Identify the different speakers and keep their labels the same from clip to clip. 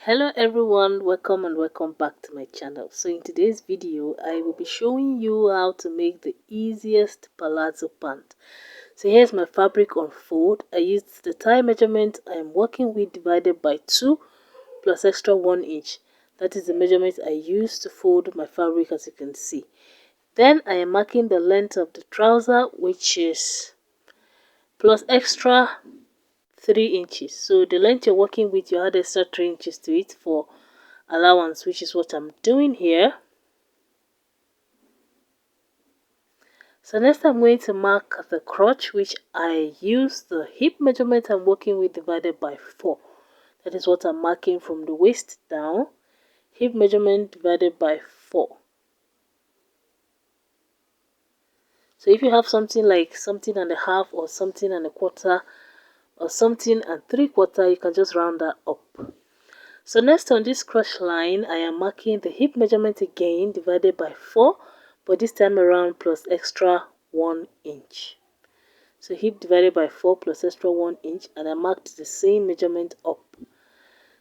Speaker 1: Hello everyone, welcome and welcome back to my channel. So in today's video I will be showing you how to make the easiest palazzo pant. So here's my fabric on fold. I used the tie measurement I am working with divided by 2 plus extra 1 inch. That is the measurement I used to fold my fabric, as you can see. Then I am marking the length of the trouser, which is plus extra 3 inches. So the length you're working with, you add extra 3 inches to it for allowance, which is what I'm doing here. So next I'm going to mark the crotch, which I use the hip measurement I'm working with divided by 4. That is what I'm marking from the waist down. Hip measurement divided by 4. So if you have something like something and a half or something and a quarter or something and 3/4, you can just round that up. So next on this crotch line, I am marking the hip measurement again divided by 4, but this time around plus extra 1 inch. So hip divided by 4 plus extra 1 inch, and I marked the same measurement up.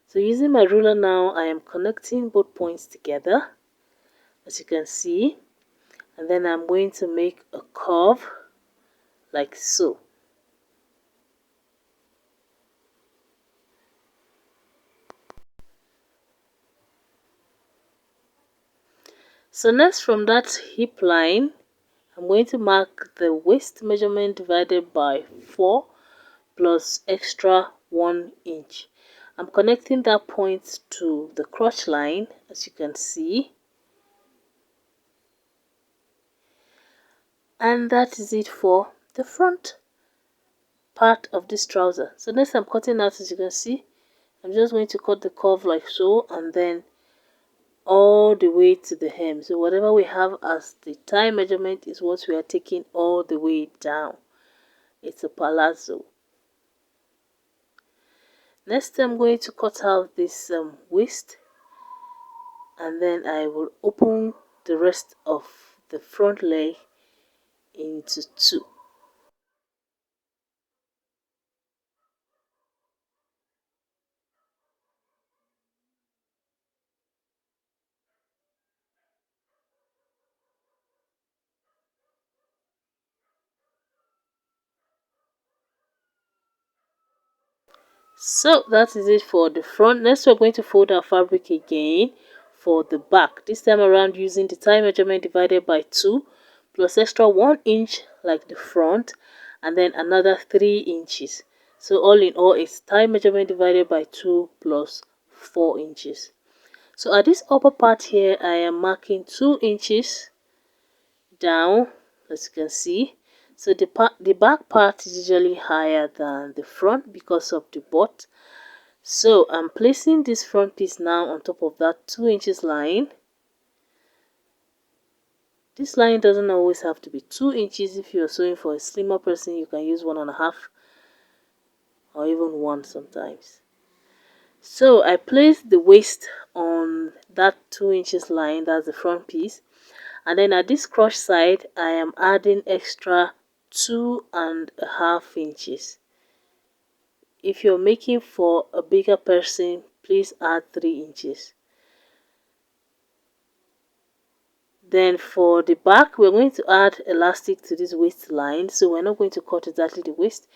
Speaker 1: So using my ruler now, I am connecting both points together, as you can see, and then I'm going to make a curve like so. So next from that hip line, I'm going to mark the waist measurement divided by 4 plus extra 1 inch. I'm connecting that point to the crotch line, as you can see. And that is it for the front part of this trouser. So next I'm cutting out, as you can see. I'm just going to cut the curve like so, and then all the way to the hem. So whatever we have as the tie measurement is what we are taking all the way down. It's a palazzo. Next I'm going to cut out this waist, and then I will open the rest of the front leg into 2. So that is it for the front. Next we're going to fold our fabric again for the back, this time around using the tie measurement divided by 2 plus extra 1 inch like the front, and then another 3 inches. So all in all, it's tie measurement divided by 2 plus 4 inches. So at this upper part here, I am marking 2 inches down, as you can see. So the back part is usually higher than the front because of the butt. So I'm placing this front piece now on top of that 2 inches line. This line doesn't always have to be 2 inches. If you're sewing for a slimmer person, you can use 1.5 or even 1 sometimes. So I place the waist on that 2 inches line, that's the front piece. And then at this crotch side, I am adding extra 2.5 inches. If you're making for a bigger person, please add 3 inches. Then for the back, we're going to add elastic to this waistline. So we're not going to cut exactly the waist.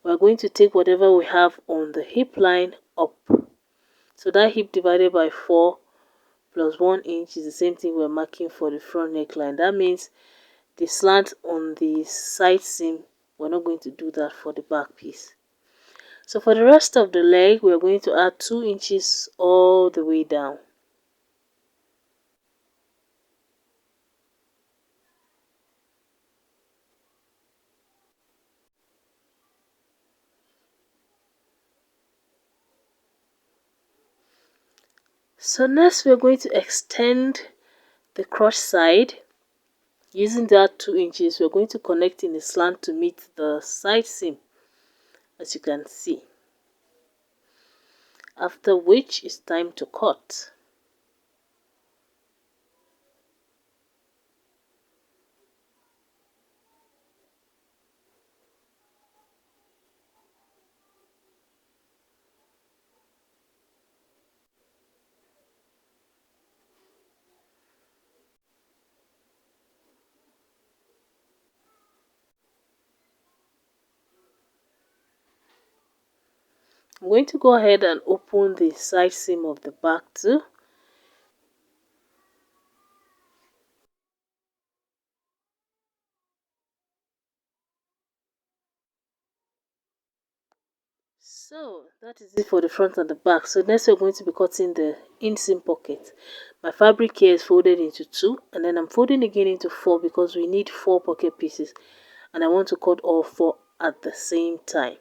Speaker 1: We're going to take whatever we have on the hip line up. So that hip divided by 4 plus 1 inch is the same thing we're marking for the front neckline. That means the slant on the side seam, we're not going to do that for the back piece. So for the rest of the leg, we're going to add 2 inches all the way down. So next we're going to extend the crotch side. Using that 2 inches, we're going to connect in a slant to meet the side seam, as you can see. After which it's time to cut. I'm going to go ahead and open the side seam of the back too. So that is it for the front and the back. So next we're going to be cutting the inseam pocket. My fabric here is folded into two, and then I'm folding again into four because we need four pocket pieces, and I want to cut all four at the same time.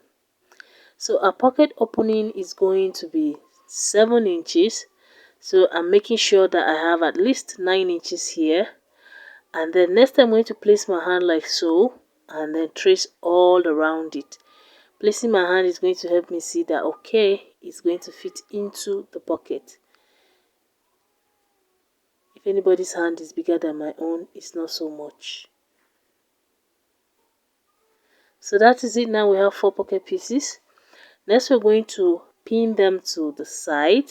Speaker 1: So our pocket opening is going to be 7 inches. So I'm making sure that I have at least 9 inches here. And then next I'm going to place my hand like so, and then trace all around it. Placing my hand is going to help me see that okay, it's going to fit into the pocket. If anybody's hand is bigger than my own, it's not so much. So that is it. Now we have 4 pocket pieces. Next we're going to pin them to the side.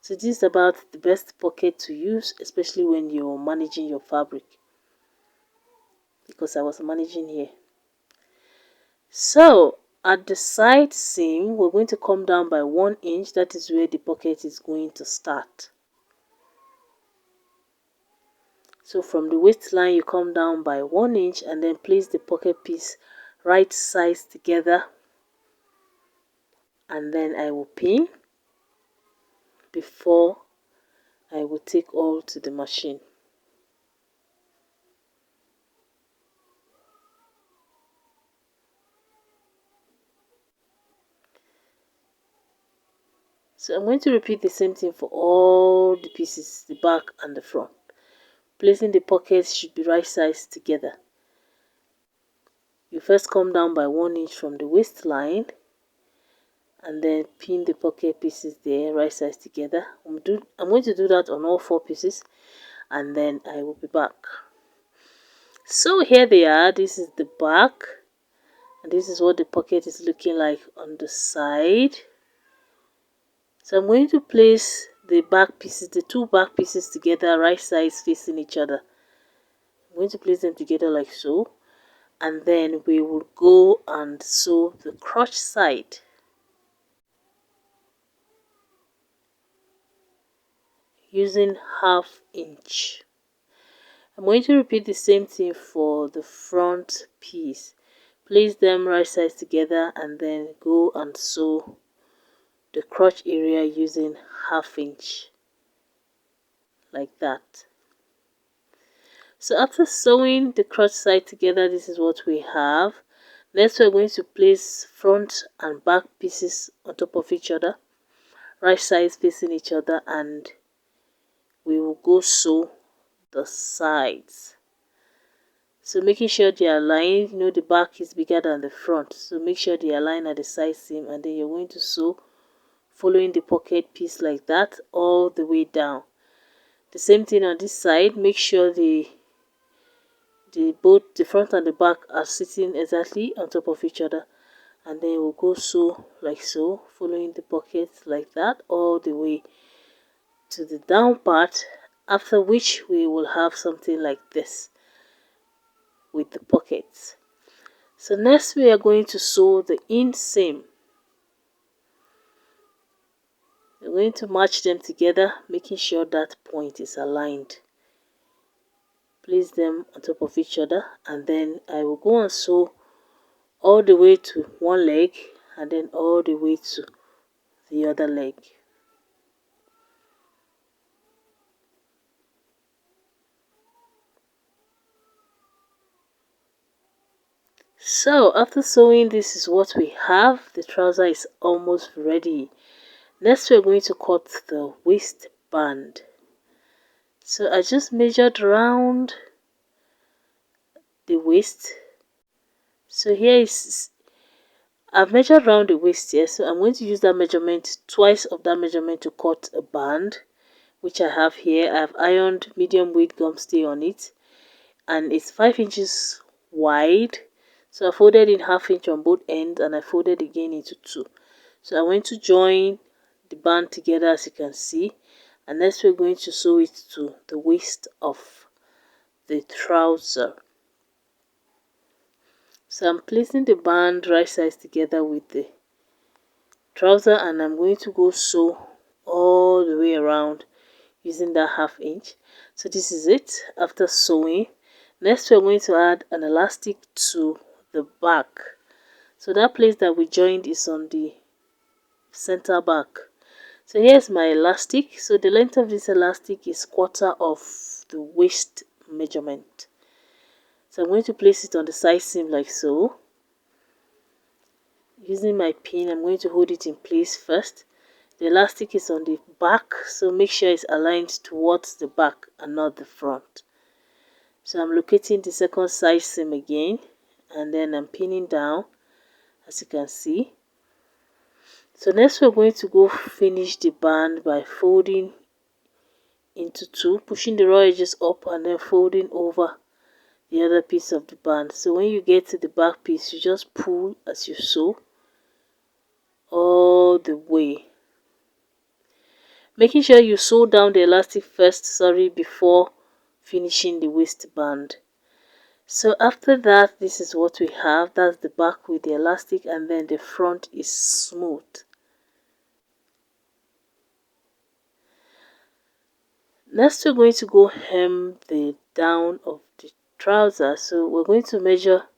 Speaker 1: So this is about the best pocket to use, especially when you're managing your fabric, because I was managing here. So at the side seam, we're going to come down by 1 inch. That is where the pocket is going to start. So from the waistline, you come down by 1 inch and then place the pocket piece right sides together, and then I will pin before I will take all to the machine. So I'm going to repeat the same thing for all the pieces, the back and the front. Placing the pockets should be right sides together. You first come down by 1 inch from the waistline and then pin the pocket pieces there right sides together. I'm going to do that on all 4 pieces, and then I will be back. So here they are. This is the back, and this is what the pocket is looking like on the side. So I'm going to place the back pieces, the 2 back pieces together, right sides facing each other. I'm going to place them together like so, and then we will go and sew the crotch side. Using 1/2 inch. I'm going to repeat the same thing for the front piece. Place them right sides together and then go and sew the crotch area using 1/2 inch, like that. So after sewing the crotch side together, this is what we have. Next we're going to place front and back pieces on top of each other, right sides facing each other, and we will go sew the sides. So making sure they are aligned, the back is bigger than the front, so make sure they align at the side seam, and then you're going to sew following the pocket piece like that all the way down. The same thing on this side. Make sure both the front and the back are sitting exactly on top of each other, and then we'll go sew like so, following the pocket like that all the way to the down part, after which we will have something like this with the pockets. So next we are going to sew the inseam. We're going to match them together, making sure that point is aligned. Place them on top of each other, and then I will go and sew all the way to one leg and then all the way to the other leg. So after sewing, this is what we have. The trouser is almost ready. Next we're going to cut the waistband. So I just measured around the waist. So here is, I've measured around the waist here, so I'm going to use that measurement, twice of that measurement, to cut a band, which I have here. I have ironed medium weight gum stay on it, and it's 5 inches wide. So I folded in 1/2 inch on both ends, and I folded again into 2. So I'm going to join the band together, as you can see, and next we're going to sew it to the waist of the trouser. So I'm placing the band right sides together with the trouser, and I'm going to go sew all the way around using that 1/2 inch. So this is it after sewing. Next we're going to add an elastic to the back. So that place that we joined is on the center back. So here's my elastic. So the length of this elastic is 1/4 of the waist measurement. So I'm going to place it on the side seam like so. Using my pin, I'm going to hold it in place first. The elastic is on the back, so make sure it's aligned towards the back and not the front. So I'm locating the second side seam again, and then I'm pinning down, as you can see. So next we're going to go finish the band by folding into two, pushing the raw edges up and then folding over the other piece of the band. So when you get to the back piece, you just pull as you sew all the way, making sure you sew down the elastic first, before finishing the waistband. So after that, this is what we have. That's the back with the elastic, and then the front is smooth. Next we're going to go hem the down of the trouser. So we're going to measure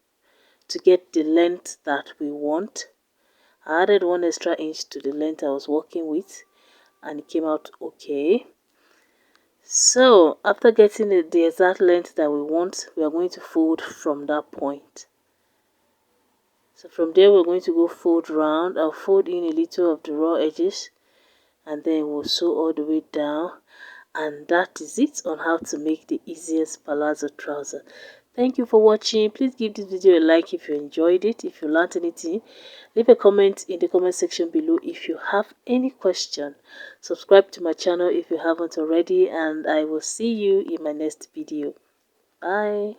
Speaker 1: to get the length that we want. I added 1 extra inch to the length I was working with, and it came out okay. So after getting the exact length that we want, we are going to fold from that point. So from there we're going to go fold round. I'll fold in a little of the raw edges, and then we'll sew all the way down. And that is it on how to make the easiest palazzo trouser. Thank you for watching. Please give this video a like if you enjoyed it. If you learned anything, leave a comment in the comment section below. If you have any question, subscribe to my channel if you haven't already, and I will see you in my next video. Bye.